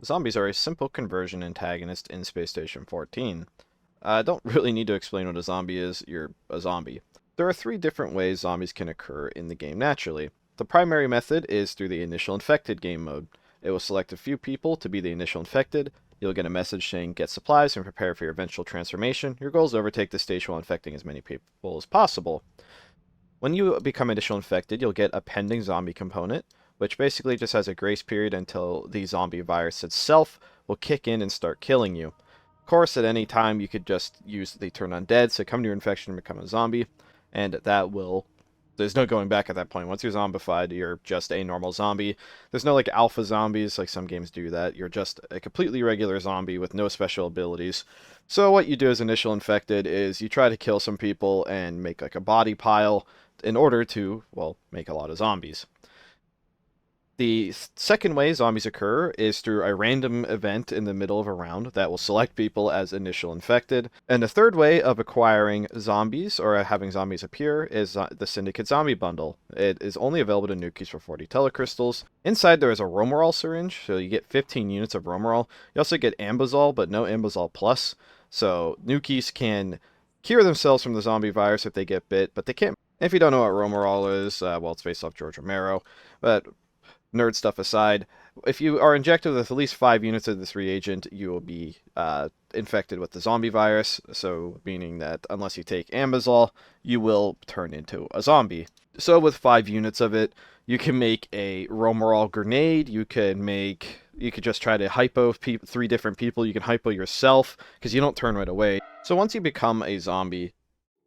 Zombies are a simple conversion antagonist in Space Station 14. I don't really need to explain what a zombie is, you're a zombie. There are three different ways zombies can occur in the game naturally. The primary method is through the initial infected game mode. It will select a few people to be the initial infected. You'll get a message saying get supplies and prepare for your eventual transformation. Your goal is to overtake the station while infecting as many people as possible. When you become initial infected, you'll get a pending zombie component, which basically just has a grace period until the zombie virus itself will kick in and start killing you. Of course, at any time, you could just use the turn undead, so come to your infection and become a zombie, and that will... There's no going back at that point. Once you're zombified, you're just a normal zombie. There's no, like, alpha zombies, like some games do that. You're just a completely regular zombie with no special abilities. So what you do as initial infected is you try to kill some people and make, like, a body pile in order to, well, make a lot of zombies. The second way zombies occur is through a random event in the middle of a round that will select people as initial infected. And the third way of acquiring zombies, or having zombies appear, is the Syndicate Zombie Bundle. It is only available to Nukies for 40 telecrystals. Inside there is a Romarol syringe, so you get 15 units of Romarol. You also get Ambizol, but no Ambizol Plus. So Nukies can cure themselves from the zombie virus if they get bit, but they can't. If you don't know what Romarol is, well, it's based off George Romero, but nerd stuff aside, if you are injected with at least 5 units of this reagent, you will be infected with the zombie virus, so meaning that unless you take Ambizol, you will turn into a zombie. So with 5 units of it, you can make a Romarol grenade, you could just try to hypo 3 different people, you can hypo yourself, because you don't turn right away. So once you become a zombie,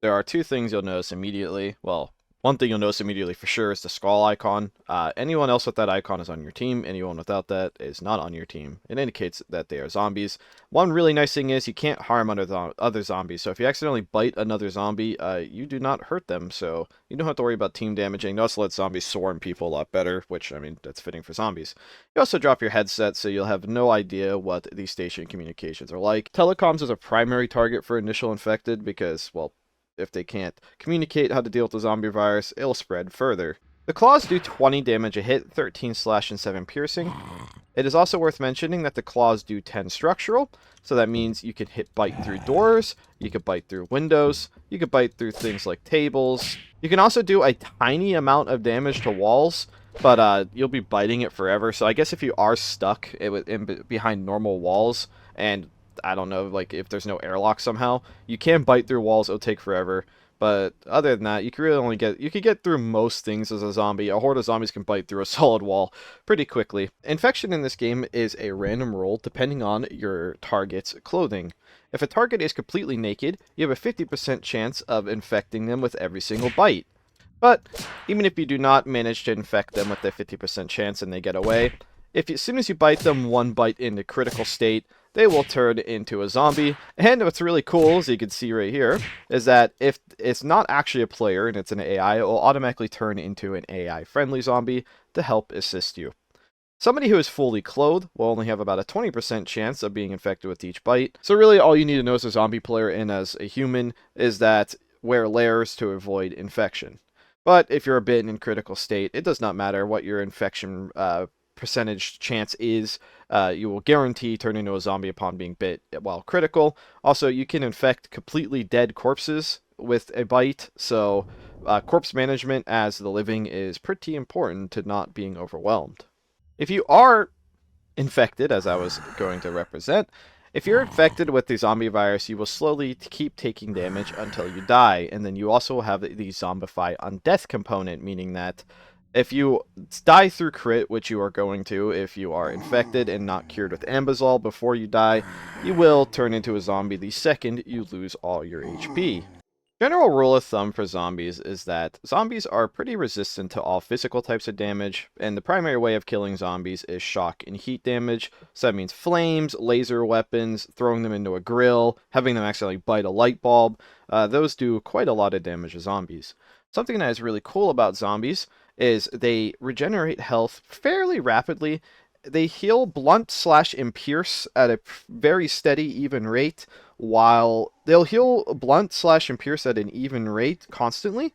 there are 2 things you'll notice immediately. Well, one thing you'll notice immediately for sure is the skull icon. Anyone else with that icon is on your team. Anyone without that is not on your team. It indicates that they are zombies. One really nice thing is you can't harm other zombies. So if you accidentally bite another zombie, you do not hurt them. So you don't have to worry about team damaging. You also let zombies swarm people a lot better, which, I mean, that's fitting for zombies. You also drop your headset, so you'll have no idea what the station communications are like. Telecoms is a primary target for initial infected because, well, if they can't communicate how to deal with the zombie virus, it'll spread further. The claws do 20 damage a hit, 13 slash and 7 piercing. It is also worth mentioning that the claws do 10 structural, so that means you can bite through doors, you can bite through windows, you can bite through things like tables. You can also do a tiny amount of damage to walls, but you'll be biting it forever. So I guess if you are stuck behind normal walls and I don't know, like if there's no airlock somehow, you can bite through walls. It'll take forever. But other than that, you can really only you can get through most things as a zombie. A horde of zombies can bite through a solid wall pretty quickly. Infection in this game is a random roll depending on your target's clothing. If a target is completely naked, you have a 50% chance of infecting them with every single bite. But even if you do not manage to infect them with the 50% chance and they get away, as soon as you bite them one bite into critical state, they will turn into a zombie. And what's really cool, as you can see right here, is that if it's not actually a player and it's an AI, it will automatically turn into an AI-friendly zombie to help assist you. Somebody who is fully clothed will only have about a 20% chance of being infected with each bite. So really all you need to know as a zombie player and as a human is that wear layers to avoid infection. But if you're a bit in critical state, it does not matter what your infection percentage chance is. You will guarantee turn into a zombie upon being bit while critical. Also, you can infect completely dead corpses with a bite, so corpse management as the living is pretty important to not being overwhelmed. If you are infected, as I was going to represent, if you're infected with the zombie virus, you will slowly keep taking damage until you die, and then you also have the zombify on death component, meaning that if you die through crit, which you are going to if you are infected and not cured with Ambizol before you die, you will turn into a zombie the second you lose all your HP. General rule of thumb for zombies is that zombies are pretty resistant to all physical types of damage, and the primary way of killing zombies is shock and heat damage. So that means flames, laser weapons, throwing them into a grill, having them accidentally bite a light bulb. Those do quite a lot of damage to zombies. Something that is really cool about zombies is they regenerate health fairly rapidly. They heal blunt slash and pierce at a very steady, even rate, while they'll heal blunt slash and pierce at an even rate constantly.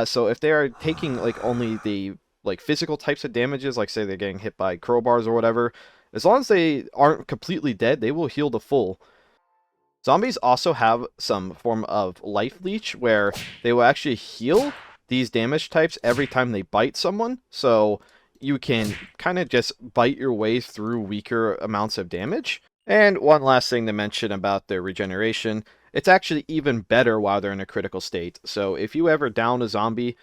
So if they are taking like only the like physical types of damages, like say they're getting hit by crowbars or whatever, As long as they aren't completely dead, they will heal to full. Zombies also have some form of life leech where they will actually heal these damage types every time they bite someone. So you can kind of just bite your way through weaker amounts of damage. And one last thing to mention about their regeneration, it's actually even better while they're in a critical state. So if you ever down a zombie,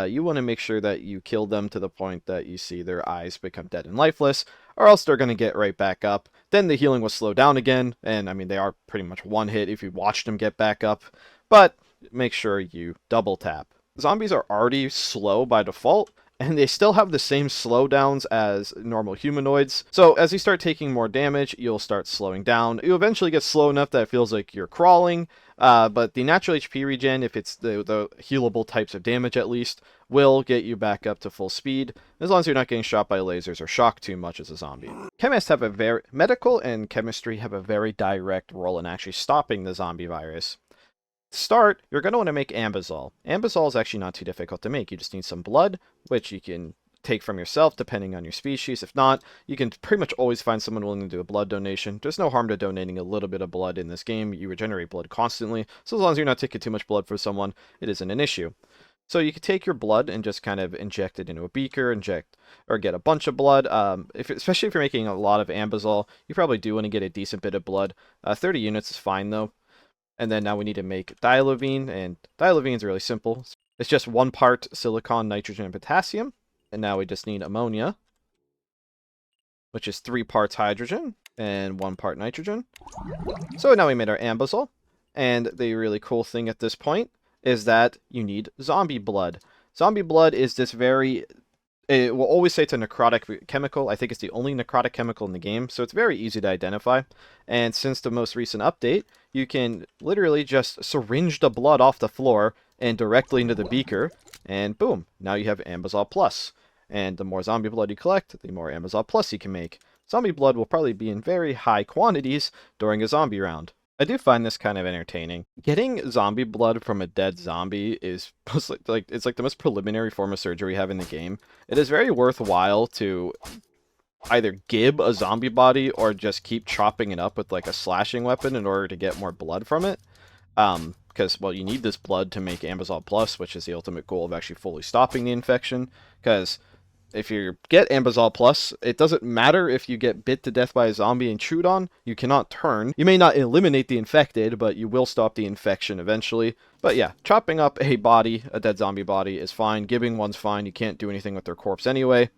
you want to make sure that you kill them to the point that you see their eyes become dead and lifeless, or else they're going to get right back up. Then the healing will slow down again, and I mean, they are pretty much one hit if you watched them get back up, but make sure you double tap. Zombies are already slow by default, and they still have the same slowdowns as normal humanoids. So as you start taking more damage, you'll start slowing down. You'll eventually get slow enough that it feels like you're crawling, but the natural HP regen, if it's the healable types of damage at least, will get you back up to full speed, as long as you're not getting shot by lasers or shocked too much as a zombie. Chemists have a very... Medical and chemistry have a very direct role in actually stopping the zombie virus. To start, you're going to want to make ambizol. Ambizol is actually not too difficult to make. You just need some blood, which you can take from yourself depending on your species. If not, you can pretty much always find someone willing to do a blood donation. There's no harm to donating a little bit of blood in this game. You regenerate blood constantly, so as long as you're not taking too much blood for someone, it isn't an issue. So you can take your blood and just kind of inject it into a beaker, inject or get a bunch of blood. Especially if you're making a lot of ambizol, you probably do want to get a decent bit of blood. 30 units is fine though. And then now we need to make dialovine, and dialovine is really simple. It's just 1 part silicon, nitrogen, and potassium. And now we just need ammonia, which is 3 parts hydrogen and 1 part nitrogen. So now we made our ambizol, and the really cool thing at this point is that you need zombie blood. Zombie blood is this very... It will always say it's a necrotic chemical. I think it's the only necrotic chemical in the game, so it's very easy to identify. And since the most recent update, you can literally just syringe the blood off the floor and directly into the beaker, and boom, now you have Ambizol Plus. And the more zombie blood you collect, the more Ambizol Plus you can make. Zombie blood will probably be in very high quantities during a zombie round. I do find this kind of entertaining. Getting zombie blood from a dead zombie is it's like the most preliminary form of surgery we have in the game. It is very worthwhile to either gib a zombie body or just keep chopping it up with like a slashing weapon in order to get more blood from it. Because, well, you need this blood to make Ambizol Plus, which is the ultimate goal of actually fully stopping the infection. Because if you get Ambizol Plus, it doesn't matter if you get bit to death by a zombie and chewed on, you cannot turn. You may not eliminate the infected, but you will stop the infection eventually. But yeah, chopping up a body, a dead zombie body, is fine. Gibbing one's fine. You can't do anything with their corpse anyway.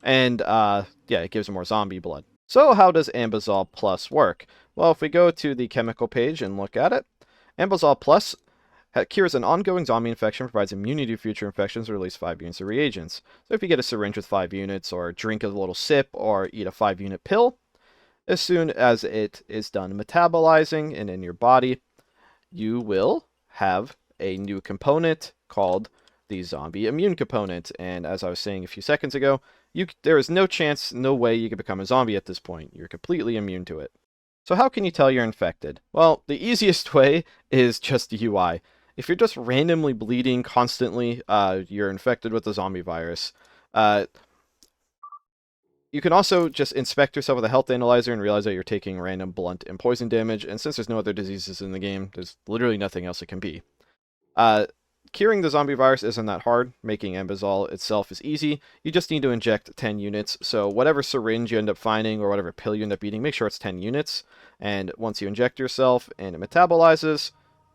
And, yeah, it gives them more zombie blood. So how does Ambizol Plus work? Well, if we go to the chemical page and look at it, Ambizol Plus cures an ongoing zombie infection, provides immunity to future infections, or release 5 units of reagents. So if you get a syringe with 5 units, or drink a little sip, or eat a 5-unit pill, as soon as it is done metabolizing and in your body, you will have a new component called the zombie immune component. And as I was saying a few seconds ago, there is no chance, no way you can become a zombie at this point. You're completely immune to it. So how can you tell you're infected? Well, the easiest way is just UI. If you're just randomly bleeding constantly, you're infected with the zombie virus. You can also just inspect yourself with a health analyzer and realize that you're taking random blunt and poison damage, and since there's no other diseases in the game, there's literally nothing else it can be. Curing the zombie virus isn't that hard. Making Ambizol itself is easy. You just need to inject 10 units, so whatever syringe you end up finding or whatever pill you end up eating, make sure it's 10 units, and once you inject yourself and it metabolizes,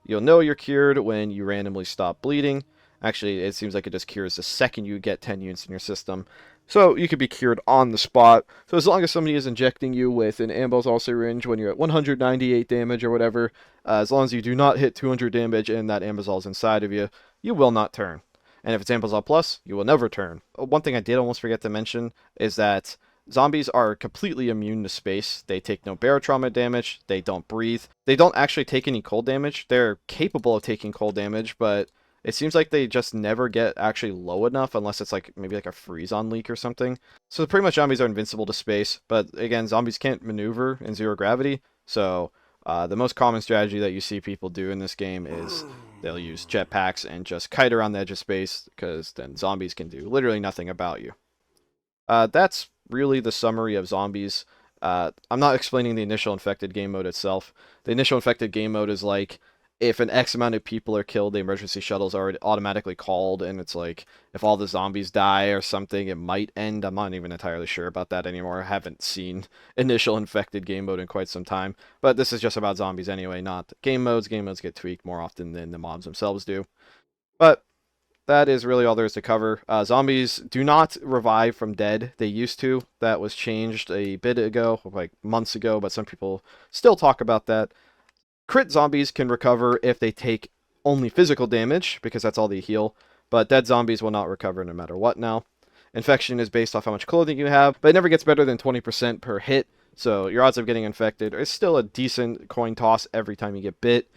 you'll know you're cured when you randomly stop bleeding. Actually, it seems like it just cures the second you get 10 units in your system. So you could be cured on the spot. So as long as somebody is injecting you with an Ambizol syringe when you're at 198 damage or whatever, as long as you do not hit 200 damage and that Ambizol is inside of you, you will not turn. And if it's Ambizol Plus, you will never turn. One thing I did almost forget to mention is that zombies are completely immune to space. They take no barotrauma damage. They don't breathe. They don't actually take any cold damage. They're capable of taking cold damage, but it seems like they just never get actually low enough unless it's like maybe like a freeze-on leak or something. So pretty much zombies are invincible to space, but again, zombies can't maneuver in zero gravity. So the most common strategy that you see people do in this game is they'll use jetpacks and just kite around the edge of space, because then zombies can do literally nothing about you. That's really the summary of zombies. I'm not explaining the initial infected game mode itself. The initial infected game mode is like if an X amount of people are killed, the emergency shuttle's already automatically called, and it's like if all the zombies die or something, it might end. I'm not even entirely sure about that anymore. I haven't seen initial infected game mode in quite some time, but this is just about zombies anyway, not game modes. Game modes get tweaked more often than the mobs themselves do. But that is really all there is to cover. Zombies do not revive from dead. They used to. That was changed a bit ago, like months ago, but some people still talk about that. Crit zombies can recover if they take only physical damage, because that's all they heal, but dead zombies will not recover no matter what now. Infection is based off how much clothing you have, but it never gets better than 20% per hit, so your odds of getting infected is still a decent coin toss every time you get bit.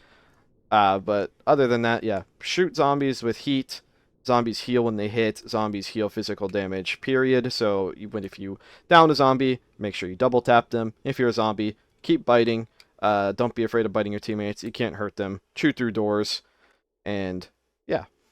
But other than that, yeah, shoot zombies with heat. Zombies heal when they hit. Zombies heal physical damage, period. So even if you down a zombie, make sure you double tap them. If you're a zombie, keep biting. Don't be afraid of biting your teammates. You can't hurt them. Shoot through doors. And yeah,